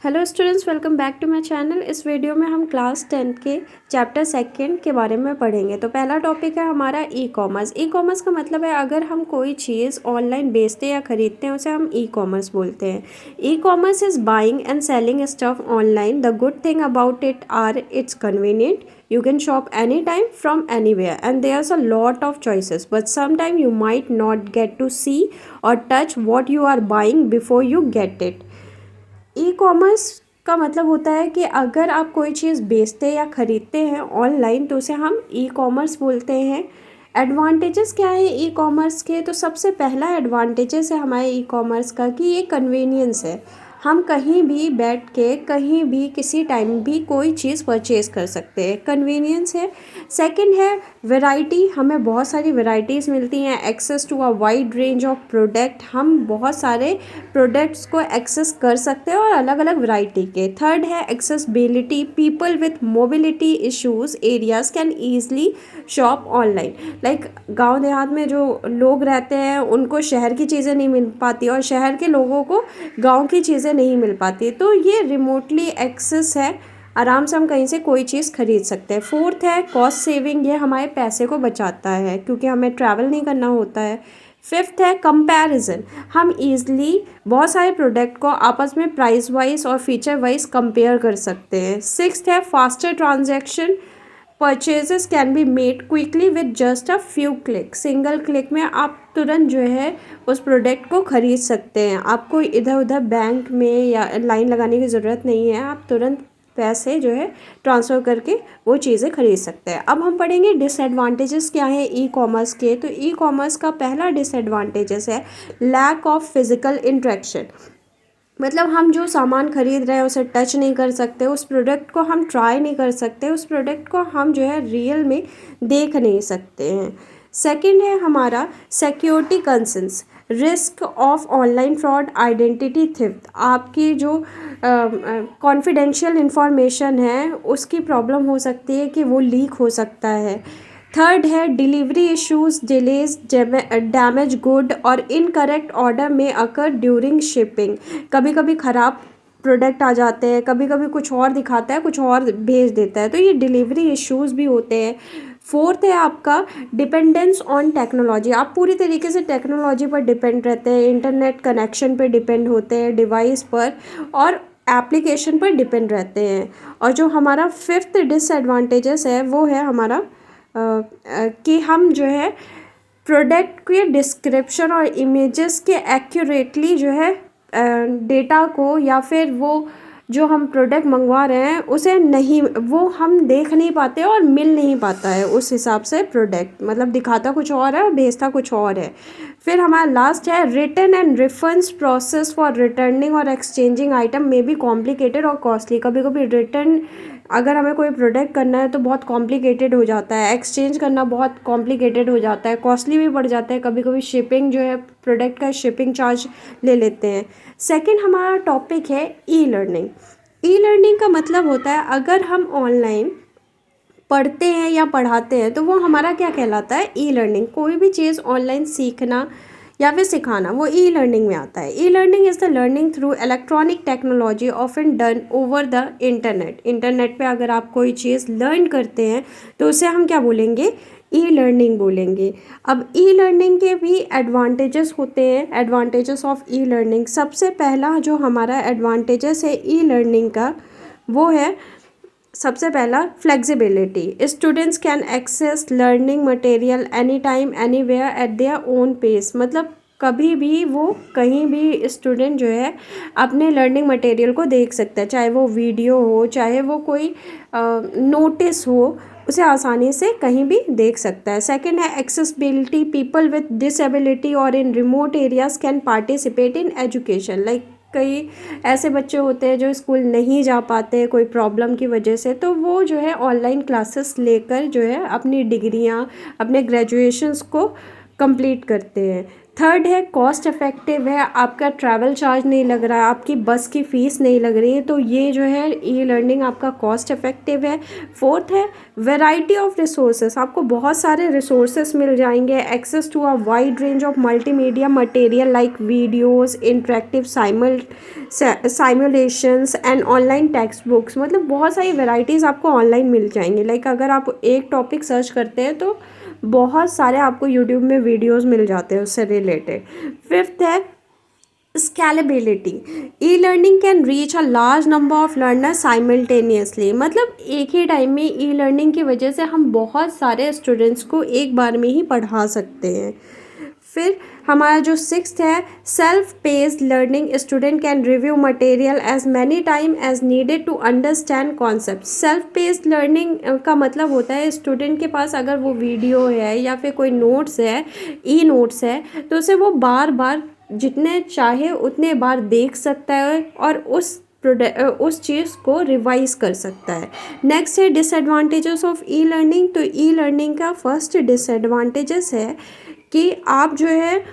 Hello students, welcome back to my channel. इस video में हम क्लास 10 के चैप्टर सेकंड के बारे में पढ़ेंगे। तो पहला टॉपिक है हमारा ई कॉमर्स। ई कॉमर्स का मतलब है अगर हम कोई चीज़ ऑनलाइन बेचते या ख़रीदते हैं उसे हम ई कॉमर्स बोलते हैं। E commerce is buying and selling stuff online. The good thing about it are it's convenient. You can shop anytime from anywhere and there's a lot of choices, but sometimes you might not get to see or touch what you are buying before you get it. E commerce का मतलब होता है कि अगर आप कोई चीज़ बेचते या ख़रीदते हैं ऑनलाइन तो उसे हम ई कॉमर्स बोलते हैं। एडवांटेजेस क्या है ई कॉमर्स के? तो सबसे पहला एडवांटेजेस है हमारे ई कॉमर्स का कि ये कन्वीनियंस है। हम कहीं भी बैठ के कहीं भी किसी टाइम भी कोई चीज़ परचेज़ कर सकते हैं, कन्वीनियंस है। सेकंड है वैरायटी, हमें बहुत सारी वैरायटीज़ मिलती हैं। Access to a wide range of product, हम बहुत सारे प्रोडक्ट्स को एक्सेस कर सकते हैं और अलग अलग वैरायटी के। थर्ड है accessibility, people with mobility issues areas can easily shop online. Like गांव देहात में जो लोग रहते हैं उनको शहर की चीज़ें नहीं मिल पाती और शहर के लोगों को गांव की चीज़ें नहीं मिल पाती, तो ये रिमोटली एक्सेस है, आराम से हम कहीं से कोई चीज़ खरीद सकते हैं। फोर्थ है कॉस्ट सेविंग, ये हमारे पैसे को बचाता है क्योंकि हमें ट्रैवल नहीं करना होता है। फिफ्थ है कंपैरिजन, हम ईज़िली बहुत सारे प्रोडक्ट को आपस में प्राइस वाइज और फीचर वाइज कंपेयर कर सकते हैं। सिक्स्थ है faster transaction, purchases can be made quickly with just a few click, single click में आप तुरंत जो है उस प्रोडक्ट को ख़रीद सकते हैं। आपको इधर उधर बैंक में या लाइन लगाने की ज़रूरत नहीं है, आप तुरंत पैसे जो है ट्रांसफ़र करके वो चीज़ें खरीद सकते हैं। अब हम पढ़ेंगे डिसएडवांटेजेस क्या है ई कॉमर्स के। तो ई कॉमर्स का पहला डिसएडवांटेजेस है लैक ऑफ फिज़िकल इंटरेक्शन, मतलब हम जो सामान खरीद रहे हैं उसे टच नहीं कर सकते, उस प्रोडक्ट को हम ट्राई नहीं कर सकते, उस प्रोडक्ट को हम जो है रियल में देख नहीं सकते हैं। सेकंड है हमारा security concerns, risk of online fraud, identity theft, आपकी जो कॉन्फिडेंशियल इंफॉर्मेशन है उसकी प्रॉब्लम हो सकती है कि वो लीक हो सकता है। थर्ड है delivery issues, delays, damage good और इनकरेक्ट ऑर्डर में अकर ड्यूरिंग शिपिंग, कभी कभी ख़राब प्रोडक्ट आ जाते हैं, कभी कभी कुछ और दिखाता है कुछ और भेज देता है, तो ये डिलीवरी इश्यूज भी होते हैं। फोर्थ है आपका डिपेंडेंस ऑन टेक्नोलॉजी, आप पूरी तरीके से टेक्नोलॉजी पर डिपेंड रहते हैं, इंटरनेट कनेक्शन पर डिपेंड होते हैं, डिवाइस पर और एप्लीकेशन पर डिपेंड रहते हैं। और जो हमारा फिफ्थ डिसएडवांटेजेस है वो है हमारा कि हम जो है प्रोडक्ट के डिस्क्रिप्शन और इमेजेस के एक्यूरेटली जो है डेटा को या फिर वो जो हम प्रोडक्ट मंगवा रहे हैं उसे नहीं, वो हम देख नहीं पाते और मिल नहीं पाता है उस हिसाब से प्रोडक्ट, मतलब दिखाता कुछ और है और भेजता कुछ और है। फिर हमारा लास्ट है return and refunds process for returning और एक्सचेंजिंग आइटम में भी कॉम्प्लिकेटेड और कॉस्टली, कभी कभी रिटर्न अगर हमें कोई प्रोडक्ट करना है तो बहुत कॉम्प्लिकेटेड हो जाता है, एक्सचेंज करना बहुत कॉम्प्लिकेटेड हो जाता है, कॉस्टली भी बढ़ जाता है, कभी कभी शिपिंग जो है प्रोडक्ट का शिपिंग चार्ज ले लेते हैं। सेकंड हमारा टॉपिक है ई लर्निंग। ई लर्निंग का मतलब होता है अगर हम ऑनलाइन पढ़ते हैं या पढ़ाते हैं तो वो हमारा क्या कहलाता है, ई लर्निंग। कोई भी चीज़ ऑनलाइन सीखना या फिर सिखाना वो ई लर्निंग में आता है। E learning is the learning through electronic technology often done over the internet. Internet पे अगर आप कोई चीज़ लर्न करते हैं तो उसे हम क्या बोलेंगे, ई लर्निंग बोलेंगे। अब ई लर्निंग के भी एडवांटेजेस होते हैं, एडवांटेजेस ऑफ ई लर्निंग। सबसे पहला जो हमारा एडवांटेजेस है ई लर्निंग का वो है सबसे पहला flexibility, students can access learning material any time anywhere at their own pace, मतलब कभी भी वो कहीं भी स्टूडेंट जो है अपने लर्निंग मटेरियल को देख सकता है, चाहे वो वीडियो हो चाहे वो कोई नोटिस हो, उसे आसानी से कहीं भी देख सकता है। सेकंड है एक्सेसिबिलिटी, पीपल विद डिसेबिलिटी और इन remote areas can participate in education. Like कई ऐसे बच्चे होते हैं जो स्कूल नहीं जा पाते कोई प्रॉब्लम की वजह से, तो वो जो है ऑनलाइन क्लासेस लेकर जो है अपनी डिग्रियां अपने ग्रेजुएशंस को कंप्लीट करते हैं। थर्ड है कॉस्ट इफ़ेक्टिव है, आपका ट्रैवल चार्ज नहीं लग रहा है, आपकी बस की फ़ीस नहीं लग रही है, तो ये जो है ई लर्निंग आपका कॉस्ट इफ़ेक्टिव है। फोर्थ है वैरायटी ऑफ रिसोर्सेस, आपको बहुत सारे रिसोर्सेस मिल जाएंगे, access to a wide range of multimedia material like videos, interactive simulations and online textbooks, मतलब बहुत सारी वैरायटीज़ आपको ऑनलाइन मिल जाएंगी। लाइक अगर आप एक टॉपिक सर्च करते हैं तो बहुत सारे आपको यूट्यूब में वीडियोस मिल जाते हैं उससे रिलेटेड। फिफ्थ है scalability, e learning can reach a large number of learners simultaneously, मतलब एक ही टाइम में ई लर्निंग की वजह से हम बहुत सारे स्टूडेंट्स को एक बार में ही पढ़ा सकते हैं। फिर हमारा जो सिक्स्थ है self paced learning, student can review material as many time as needed to understand concept. Self paced learning का मतलब होता है स्टूडेंट के पास अगर वो वीडियो है या फिर कोई नोट्स है, ई नोट्स है, तो उसे वो बार बार जितने चाहे उतने बार देख सकता है और उस चीज़ को रिवाइज कर सकता है। नेक्स्ट है डिसएडवांटेजेस ऑफ ई लर्निंग, तो ई लर्निंग का फर्स्ट डिसएडवांटेजेस है कि आप जो है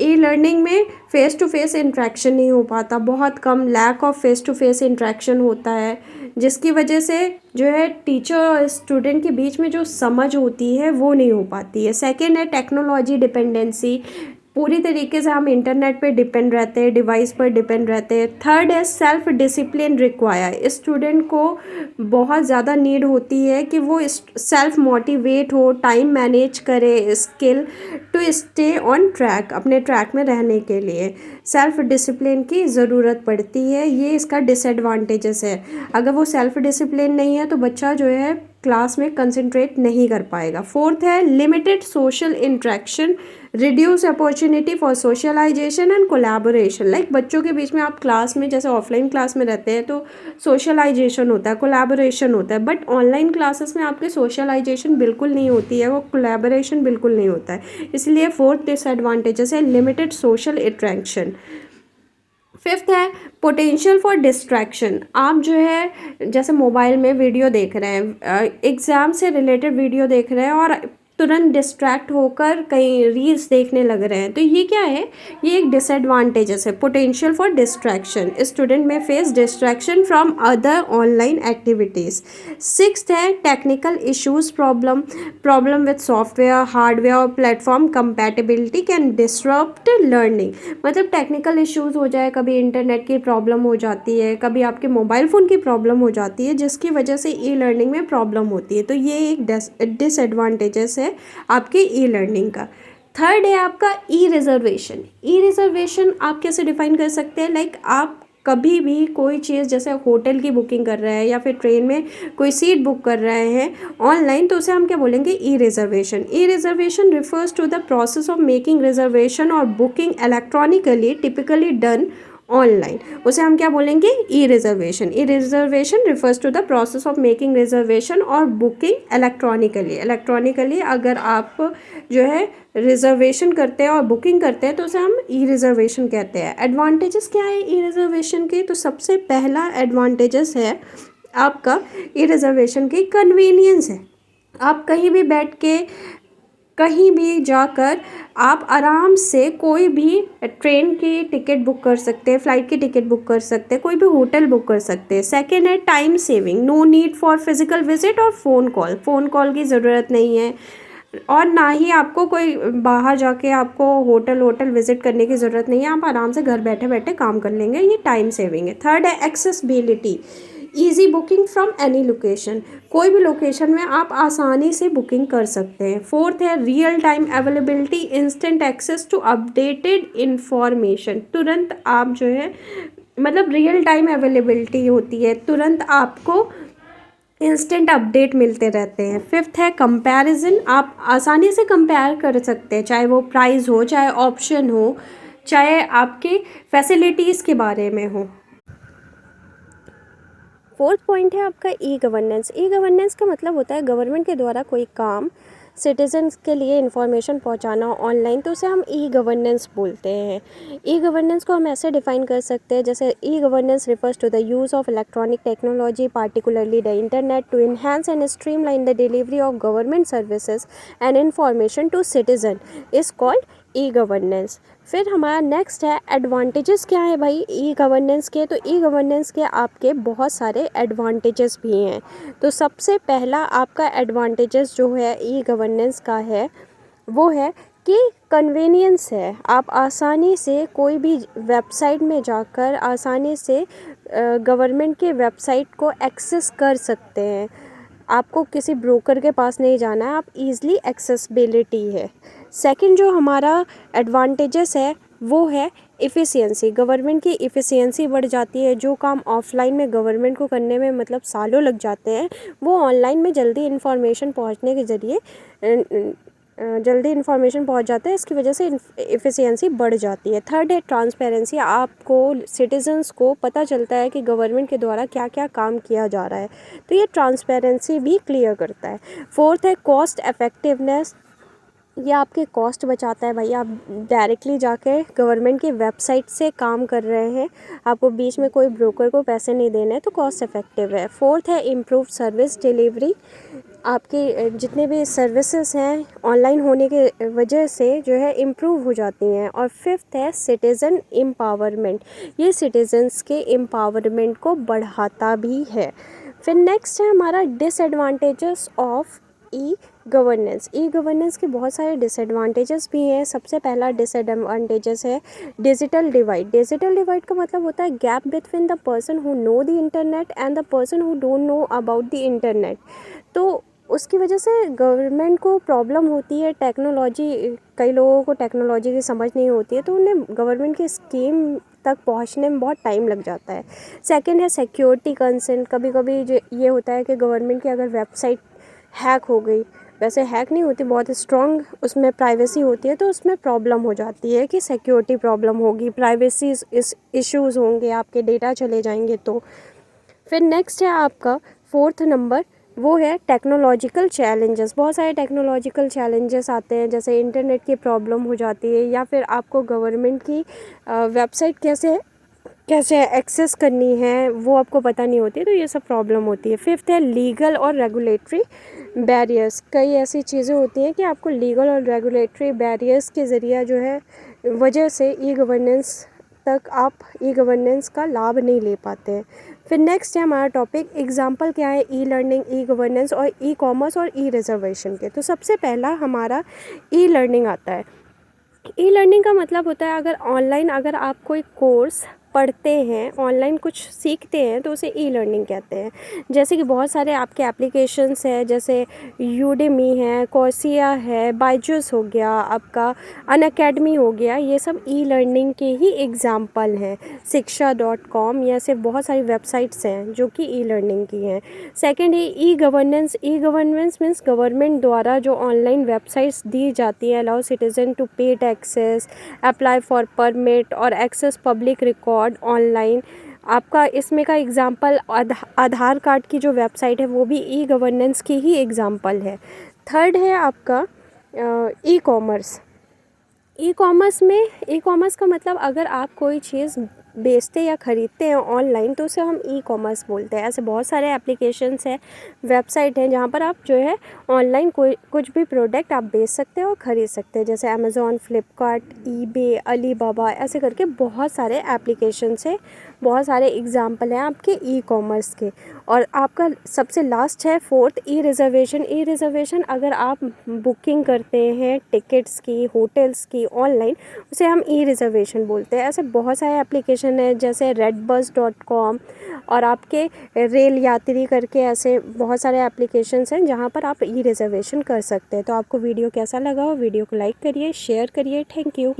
ई लर्निंग में फ़ेस टू फेस इंट्रैक्शन नहीं हो पाता, बहुत कम lack of face to face interaction होता है, जिसकी वजह से जो है टीचर और स्टूडेंट के बीच में जो समझ होती है वो नहीं हो पाती है। सेकेंड है टेक्नोलॉजी डिपेंडेंसी, पूरी तरीके से हम इंटरनेट पे डिपेंड रहते हैं, डिवाइस पर डिपेंड रहते हैं। थर्ड है सेल्फ डिसिप्लिन रिक्वायर, स्टूडेंट को बहुत ज़्यादा नीड होती है कि वो सेल्फ मोटिवेट हो, टाइम मैनेज करे, skill to stay on track, अपने ट्रैक में रहने के लिए सेल्फ डिसिप्लिन की ज़रूरत पड़ती है, ये इसका डिसएडवांटेजेस है। अगर वो सेल्फ डिसिप्लिन नहीं है तो बच्चा जो है क्लास में कंसंट्रेट नहीं कर पाएगा। फोर्थ है limited social interaction, reduce opportunity for socialization and collaboration, like बच्चों के बीच में आप क्लास में जैसे ऑफलाइन क्लास में रहते हैं तो सोशलाइजेशन होता है, कोलैबोरेशन होता है, बट ऑनलाइन क्लासेस में आपके सोशलाइजेशन बिल्कुल नहीं होती है, वो कोलैबोरेशन बिल्कुल नहीं होता है, इसलिए फोर्थ डिसएडवांटेजेस है लिमिटेड सोशल इंट्रैक्शन। फिफ्थ है पोटेंशियल फॉर डिस्ट्रैक्शन, आप जो है जैसे मोबाइल में वीडियो देख रहे हैं, एग्ज़ाम से रिलेटेड वीडियो देख रहे हैं और तुरंत डिस्ट्रैक्ट होकर कहीं रील्स देखने लग रहे हैं, तो ये क्या है, ये एक डिसएडवांटेजेस है, potential for distraction, student may face distraction from other online activities. Sixth है technical issues problem with software, hardware और platform compatibility can disrupt learning, मतलब टेक्निकल इश्यूज हो जाए, कभी इंटरनेट की प्रॉब्लम हो जाती है, कभी आपके मोबाइल फ़ोन की प्रॉब्लम हो जाती है, जिसकी वजह से ई लर्निंग में प्रॉब्लम होती है, तो ये एक डिसएडवांटेजेस है आपके ई लर्निंग का। थर्ड है आपका ई रिजर्वेशन, ई रिजर्वेशन आप कैसे डिफाइन कर सकते हैं, लाइक आप कभी भी कोई चीज़ जैसे होटल की बुकिंग कर रहे हैं या फिर ट्रेन में कोई सीट बुक कर रहे हैं ऑनलाइन, तो उसे हम क्या बोलेंगे, E reservation. E reservation refers to the process of making reservation और booking electronically typically done online, उसे हम क्या बोलेंगे, E reservation. E reservation refers to the process of making reservation और बुकिंग इलेक्ट्रॉनिकली अगर आप जो है रिजर्वेशन करते हैं और बुकिंग करते हैं तो उसे हम ई रिजर्वेशन कहते हैं। एडवांटेजेस क्या है ई रिजर्वेशन के, तो सबसे पहला एडवांटेजेस है आपका ई रिजर्वेशन की कन्वीनियंस है, आप कहीं भी बैठ के कहीं भी जाकर आप आराम से कोई भी ट्रेन की टिकट बुक कर सकते हैं, फ़्लाइट की टिकट बुक कर सकते हैं, कोई भी होटल बुक कर सकते हैं। सेकेंड है time saving, no need for physical visit और फ़ोन कॉल की ज़रूरत नहीं है, और ना ही आपको कोई बाहर जाके आपको होटल विज़िट करने की ज़रूरत नहीं है, आप आराम से घर बैठे बैठे काम कर लेंगे, ये टाइम सेविंग है। थर्ड है accessibility, easy booking from any location, कोई भी लोकेशन में आप आसानी से बुकिंग कर सकते हैं। फोर्थ है real time availability, instant access to updated information, तुरंत आप जो है मतलब रियल टाइम अवेलेबिलिटी होती है, तुरंत आपको इंस्टेंट अपडेट मिलते रहते हैं। फिफ्थ है कंपैरिजन, आप आसानी से कंपेयर कर सकते हैं, चाहे वो प्राइस हो, चाहे ऑप्शन हो, चाहे आपके फैसिलिटीज़ के बारे में हो। फोर्थ पॉइंट है आपका ई गवर्नेंस। ई गवर्नेंस का मतलब होता है गवर्नमेंट के द्वारा कोई काम सिटीजन्स के लिए इंफॉर्मेशन पहुंचाना ऑनलाइन, तो उसे हम ई गवर्नेंस बोलते हैं। ई गवर्नेंस को हम ऐसे डिफाइन कर सकते हैं जैसे e governance refers to the use of electronic technology particularly the internet to enhance and streamline the delivery of government services and information to citizen is called e governance. फिर हमारा next है advantages क्या है भाई e governance के। तो e governance के आपके बहुत सारे एडवांटेजेस भी हैं। तो सबसे पहला आपका एडवांटेजेस जो है ई गवर्नेंस का है वो है कि कन्वीनियंस है। आप आसानी से कोई भी वेबसाइट में जाकर आसानी से गवर्नमेंट के वेबसाइट को एक्सेस कर सकते हैं। आपको किसी ब्रोकर के पास नहीं जाना है, आप ईज़िली एक्सेसिबिलिटी है। सेकंड जो हमारा एडवांटेजेस है वो है इफ़िशियंसी। गवर्नमेंट की इफ़िशियंसी बढ़ जाती है। जो काम ऑफलाइन में गवर्नमेंट को करने में मतलब सालों लग जाते हैं वो ऑनलाइन में जल्दी इन्फॉर्मेशन पहुंचने के ज़रिए जल्दी इन्फॉर्मेशन पहुंच जाता है। इसकी वजह से इफ़िशियंसी बढ़ जाती है। थर्ड है ट्रांसपेरेंसी। आपको सिटीजन्स को पता चलता है कि गवर्नमेंट के द्वारा क्या क्या काम किया जा रहा है, तो ये ट्रांसपेरेंसी भी क्लियर करता है। फोर्थ है कॉस्ट इफेक्टिवनेस। ये आपके कॉस्ट बचाता है भाई। आप डायरेक्टली जाके गवर्नमेंट की वेबसाइट से काम कर रहे हैं, आपको बीच में कोई ब्रोकर को पैसे नहीं देने हैं, तो कॉस्ट इफेक्टिव है। फोर्थ है इम्प्रूव सर्विस डिलीवरी। आपकी जितने भी सर्विसेज हैं ऑनलाइन होने के वजह से जो है इम्प्रूव हो जाती हैं। और फिफ्थ है सिटीज़न एम्पावरमेंट। ये सिटीजन्स के एम्पावरमेंट को बढ़ाता भी है। फिर नेक्स्ट है हमारा disadvantages of e governance. E governance के बहुत सारे डिसएडवांटेजेस भी हैं। सबसे पहला डिसएडवांटेजेस है डिजिटल डिवाइड। डिजिटल डिवाइड का मतलब होता है gap between the person who know the internet and the person who don't know about the internet. तो उसकी वजह से गवर्नमेंट को प्रॉब्लम होती है। टेक्नोलॉजी, कई लोगों को टेक्नोलॉजी की समझ नहीं होती है, तो उन्हें गवर्नमेंट की स्कीम तक पहुंचने में बहुत टाइम लग जाता है। सेकंड है सिक्योरिटी कंसर्न। कभी कभी ये होता है कि गवर्नमेंट की अगर वेबसाइट हैक हो गई, वैसे हैक नहीं होती, बहुत स्ट्रॉन्ग उसमें प्राइवेसी होती है, तो उसमें प्रॉब्लम हो जाती है कि सिक्योरिटी प्रॉब्लम होगी, प्राइवेसी इश्यूज़ होंगे, आपके डेटा चले जाएंगे। तो फिर नेक्स्ट है आपका फोर्थ नंबर, वो है टेक्नोलॉजिकल चैलेंजेस। बहुत सारे टेक्नोलॉजिकल चैलेंजेस आते हैं, जैसे इंटरनेट की प्रॉब्लम हो जाती है या फिर आपको गवर्नमेंट की वेबसाइट कैसे एक्सेस करनी है वो आपको पता नहीं होती, तो ये सब प्रॉब्लम होती है। फिफ्थ है लीगल और रेगुलेटरी बैरियर्स। कई ऐसी चीज़ें होती हैं कि आपको लीगल और रेगुलेटरी बैरियर्स के ज़रिए जो है वजह से ई गवर्नेंस का लाभ नहीं ले पाते हैं। फिर नेक्स्ट है हमारा टॉपिक एग्जाम्पल क्या है ई लर्निंग, ई गवर्नेंस और ई कॉमर्स और ई रिजर्वेशन के। तो सबसे पहला हमारा ई लर्निंग आता है। ई लर्निंग का मतलब होता है अगर आप कोई कोर्स पढ़ते हैं, ऑनलाइन कुछ सीखते हैं, तो उसे ई लर्निंग कहते हैं। जैसे कि बहुत सारे आपके एप्लीकेशंस हैं, जैसे यूडेमी है, कोर्सिया है, बायजूस हो गया, आपका अनअकैडमी हो गया, ये सब ई लर्निंग के ही एग्जाम्पल हैं। शिक्षा.com, ये ऐसे बहुत सारी वेबसाइट्स हैं जो कि ई लर्निंग की हैं। सेकेंड है e governance. E governance means government द्वारा जो ऑनलाइन वेबसाइट्स दी जाती है, अलाउ सिटीजन टू पे टैक्सेस, अप्लाई फॉर परमिट और एक्सेस पब्लिक रिकॉर्ड ऑनलाइन। आपका इसमें का एग्जाम्पल आधार कार्ड की जो वेबसाइट है वो भी ई गवर्नेंस की ही एग्जाम्पल है। थर्ड है आपका ई कॉमर्स। ई कॉमर्स का मतलब अगर आप कोई चीज़ बेचते या ख़रीदते हैं ऑनलाइन, तो उसे हम ई कॉमर्स बोलते हैं। ऐसे बहुत सारे एप्लीकेशंस हैं, वेबसाइट हैं, जहाँ पर आप जो है ऑनलाइन कुछ भी प्रोडक्ट आप बेच सकते हैं और ख़रीद सकते हैं, जैसे अमेज़ॉन, फ्लिपकार्ट, ईबे, अलीबाबा, ऐसे करके बहुत सारे एप्लीकेशंस हैं, बहुत सारे एग्जाम्पल हैं आपके ई कॉमर्स के। और आपका सबसे लास्ट है फोर्थ ई रिज़र्वेशन। ई रिज़र्वेशन अगर आप बुकिंग करते हैं टिकट्स की, होटल्स की ऑनलाइन, उसे हम ई रिज़र्वेशन बोलते हैं। ऐसे बहुत सारे एप्लीकेशन हैं, जैसे redbus.com और आपके रेल यात्री करके, ऐसे बहुत सारे एप्लीकेशंस हैं जहाँ पर आप ई रिज़र्वेशन कर सकते हैं। तो आपको वीडियो कैसा लगा हो, वीडियो को लाइक करिए, शेयर करिए। Thank you.